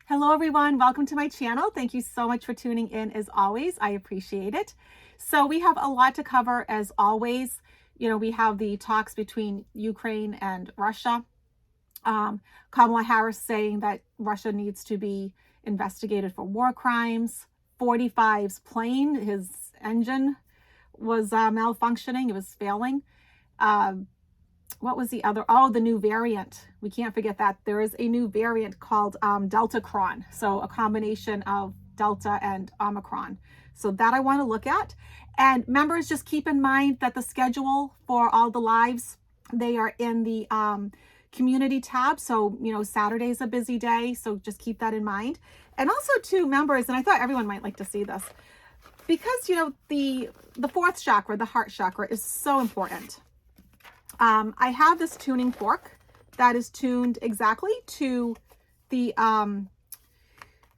Hello everyone, welcome to my channel. Thank you so much for tuning in as always. I appreciate it. So we have a lot to cover as always. We have the talks between Ukraine and Russia. Kamala Harris saying that Russia needs to be investigated for war crimes. 45's plane, his engine was malfunctioning, it was failing. What was the other? Oh, the new variant. We can't forget that. There is a new variant called Deltacron. So a combination of Delta and Omicron. So that I want to look at. And members, just keep in mind that the schedule for all the lives, they are in the community tab. So, Saturday is a busy day. So just keep that in mind. And also too, members, and I thought everyone might like to see this, because, the fourth chakra, the heart chakra, is so important. I have this tuning fork that is tuned exactly to the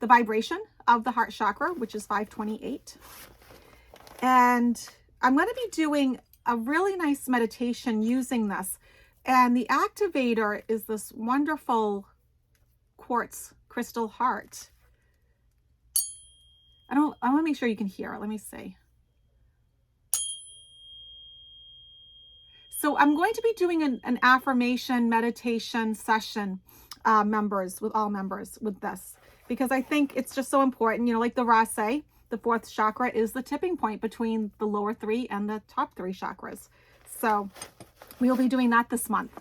vibration of the heart chakra, which is 528. And I'm going to be doing a really nice meditation using this. And the activator is this wonderful quartz crystal heart. I want to make sure you can hear it. Let me see. So I'm going to be doing an affirmation meditation session, members, with all members with this, because I think it's just so important. Like the Ra say, the fourth chakra is the tipping point between the lower three and the top three chakras. So we'll be doing that this month.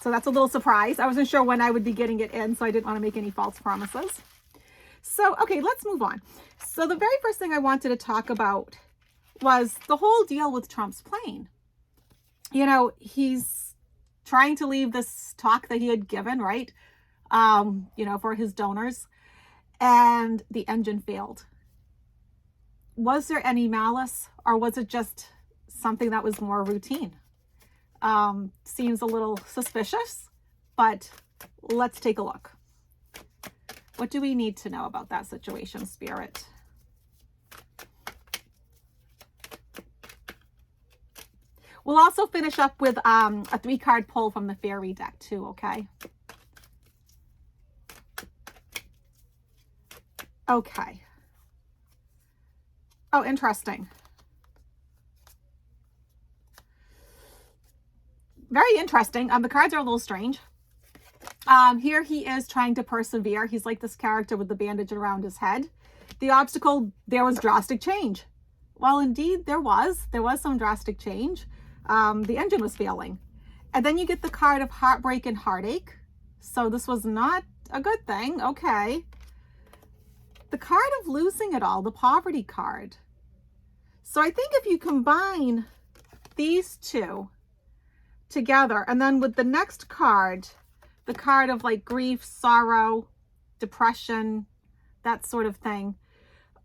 So that's a little surprise. I wasn't sure when I would be getting it in, so I didn't want to make any false promises. So, okay, let's move on. So the very first thing I wanted to talk about was the whole deal with Trump's plane. He's trying to leave this talk that he had given, right? For his donors, and the engine failed. Was there any malice, or was it just something that was more routine? Seems a little suspicious, but let's take a look. What do we need to know about that situation, Spirit? We'll also finish up with a 3-card pull from the fairy deck too, okay? Okay. Oh, interesting. Very interesting. The cards are a little strange. Here he is trying to persevere. He's like this character with the bandage around his head. The obstacle, there was drastic change. Well, indeed, there was some drastic change. The engine was failing. And then you get the card of heartbreak and heartache. So this was not a good thing. Okay. The card of losing it all, the poverty card. So I think if you combine these two together, and then with the next card, the card of like grief, sorrow, depression, that sort of thing,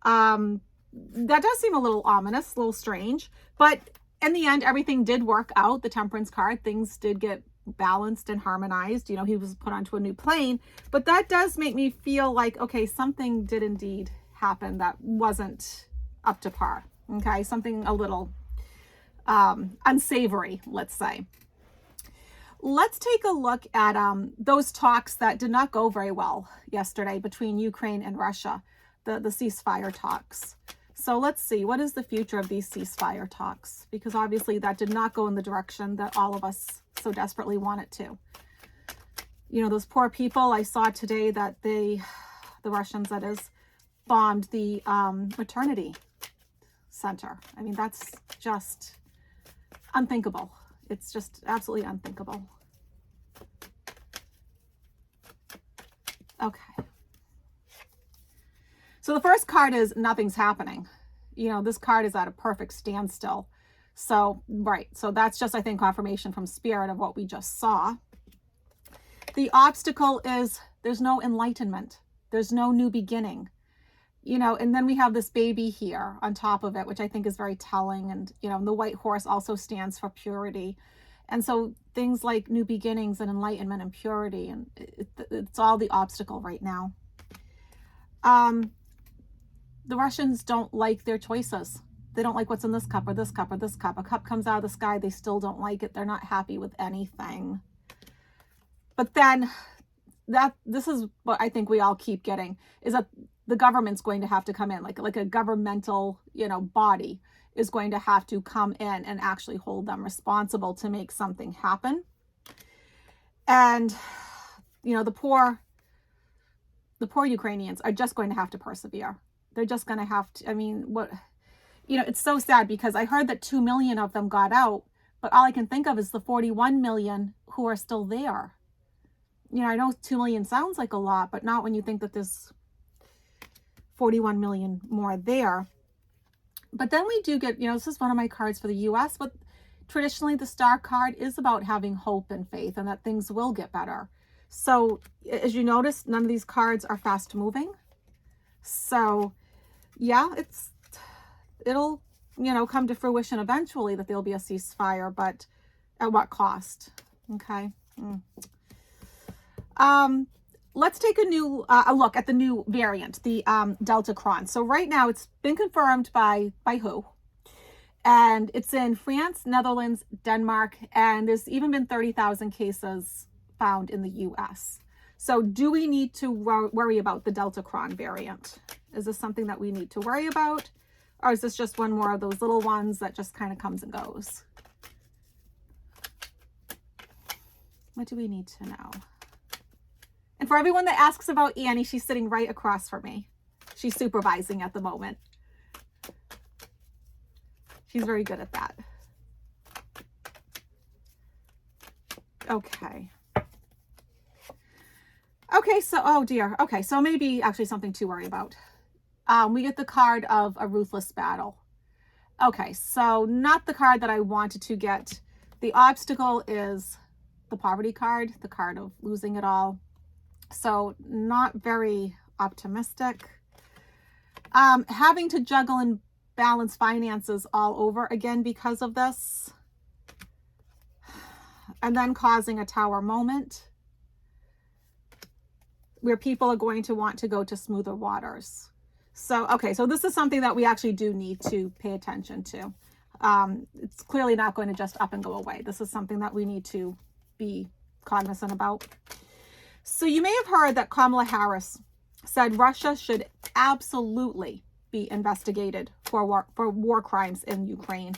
that does seem a little ominous, a little strange, but in the end, everything did work out. The Temperance card, things did get balanced and harmonized. He was put onto a new plane, but that does make me feel like, okay, something did indeed happen that wasn't up to par. Okay, something a little unsavory, let's say. Let's take a look at those talks that did not go very well yesterday between Ukraine and Russia, the ceasefire talks. So let's see, what is the future of these ceasefire talks? Because obviously that did not go in the direction that all of us so desperately want it to. Those poor people, I saw today that the Russians, that is, bombed the maternity center. I mean, that's just unthinkable. It's just absolutely unthinkable. Okay. So the first card is nothing's happening. This card is at a perfect standstill. So, right. So that's just, I think, confirmation from Spirit of what we just saw. The obstacle is there's no enlightenment. There's no new beginning. And then we have this baby here on top of it, which I think is very telling. And, the white horse also stands for purity. And so things like new beginnings and enlightenment and purity, and it's all the obstacle right now. The Russians don't like their choices. They don't like what's in this cup or this cup or this cup. A cup comes out of the sky, they still don't like it. They're not happy with anything. But then this is what I think we all keep getting, is that the government's going to have to come in, like a governmental, body is going to have to come in and actually hold them responsible to make something happen. And, the poor Ukrainians are just going to have to persevere. They're just going to have to, it's so sad because I heard that 2 million of them got out, but all I can think of is the 41 million who are still there. I know 2 million sounds like a lot, but not when you think that there's 41 million more there. But then we do get, this is one of my cards for the US, but traditionally the star card is about having hope and faith and that things will get better. So as you notice, none of these cards are fast moving. So yeah, it'll, come to fruition eventually that there'll be a ceasefire, but at what cost? Okay. Let's take a look at the new variant, the Deltacron. So right now it's been confirmed by WHO, and it's in France, Netherlands, Denmark, and there's even been 30,000 cases found in the US. So do we need to worry about the Deltacron variant? Is this something that we need to worry about? Or is this just one more of those little ones that just kind of comes and goes? What do we need to know? And for everyone that asks about Annie, she's sitting right across from me. She's supervising at the moment. She's very good at that. Okay. Okay, so, oh dear. Okay, so maybe actually something to worry about. We get the card of a ruthless battle. Okay, so not the card that I wanted to get. The obstacle is the poverty card, the card of losing it all. So not very optimistic. Having to juggle and balance finances all over again because of this. And then causing a tower moment where people are going to want to go to smoother waters. So, okay, so this is something that we actually do need to pay attention to. It's clearly not going to just up and go away. This is something that we need to be cognizant about. So you may have heard that Kamala Harris said Russia should absolutely be investigated for war crimes in Ukraine.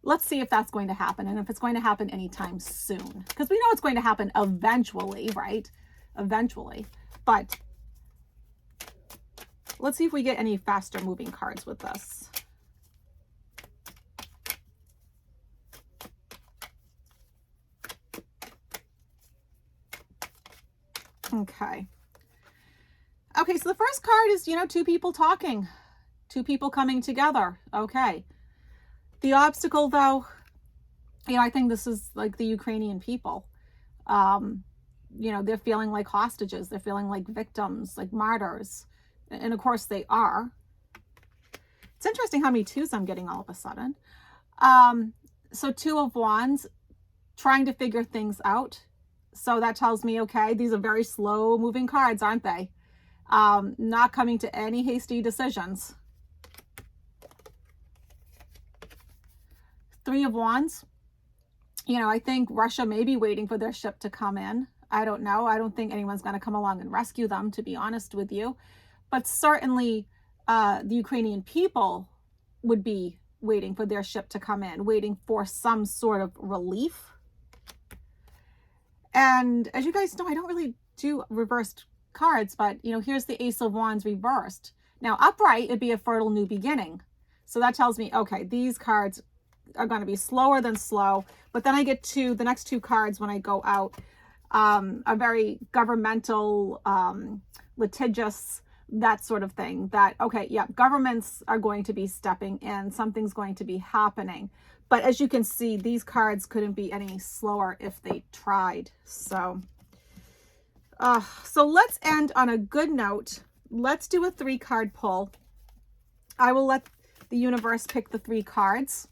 Let's see if that's going to happen and if it's going to happen anytime soon. Because we know it's going to happen eventually, right? Eventually. But let's see if we get any faster moving cards with this. Okay. Okay, so the first card is, two people talking. Two people coming together. Okay. The obstacle, though, I think this is like the Ukrainian people. They're feeling like hostages. They're feeling like victims, like martyrs. And of course they are. It's interesting how many twos I'm getting all of a sudden. So 2 of Wands, trying to figure things out. So that tells me, okay, these are very slow moving cards, aren't they? Not coming to any hasty decisions. 3 of Wands. I think Russia may be waiting for their ship to come in. I don't know. I don't think anyone's going to come along and rescue them, to be honest with you. But certainly the Ukrainian people would be waiting for their ship to come in, waiting for some sort of relief. And as you guys know, I don't really do reversed cards, but here's the Ace of Wands reversed. Now upright, it'd be a fertile new beginning. So that tells me, okay, these cards are going to be slower than slow. But then I get to the next 2 cards when I go out, are very governmental, litigious, that sort of thing. That, okay, yeah, governments are going to be stepping in. Something's going to be happening. But as you can see, these cards couldn't be any slower if they tried. So let's end on a good note. Let's do a 3-card pull. I will let the universe pick the 3 cards.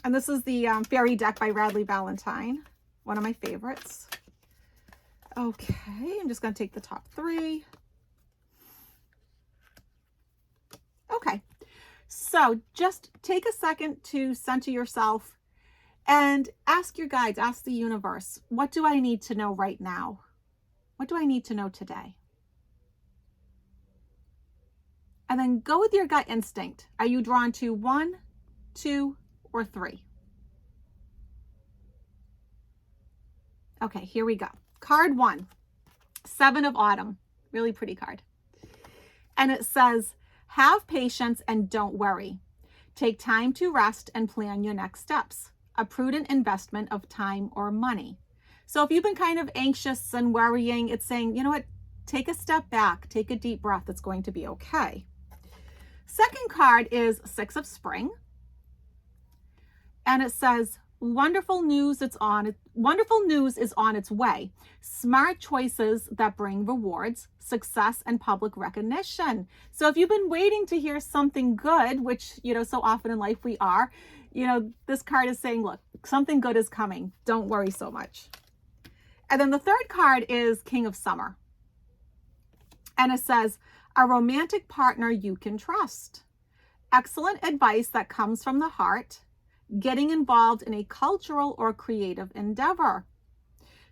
And this is the Fairy deck by Radley Valentine, one of my favorites. Okay, I'm just going to take the top 3. Okay, So just take a second to center yourself and ask your guides, ask the universe, what do I need to know right now? What do I need to know today? And then go with your gut instinct. Are you drawn to 1, 2, or 3? Okay, here we go. Card 1, 7 of Autumn. Really pretty card. And it says, have patience and don't worry. Take time to rest and plan your next steps. A prudent investment of time or money. So if you've been kind of anxious and worrying, it's saying, you know what? Take a step back. Take a deep breath. It's going to be okay. Second card is 6 of Spring. And it says, wonderful news is on its way. Smart choices that bring rewards, success, and public recognition. So if you've been waiting to hear something good, which, so often in life we are, this card is saying, look, something good is coming. Don't worry so much. And then the third card is King of Summer. And it says, a romantic partner you can trust. Excellent advice that comes from the heart. Getting involved in a cultural or creative endeavor.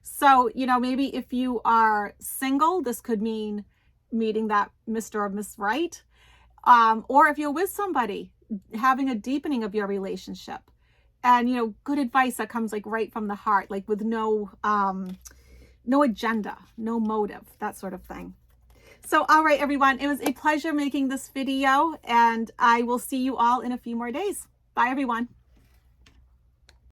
So, maybe if you are single, this could mean meeting that Mr. or Miss Right. Or if you're with somebody, having a deepening of your relationship. And, good advice that comes like right from the heart, like with no agenda, no motive, that sort of thing. So, all right, everyone, it was a pleasure making this video, and I will see you all in a few more days. Bye, everyone.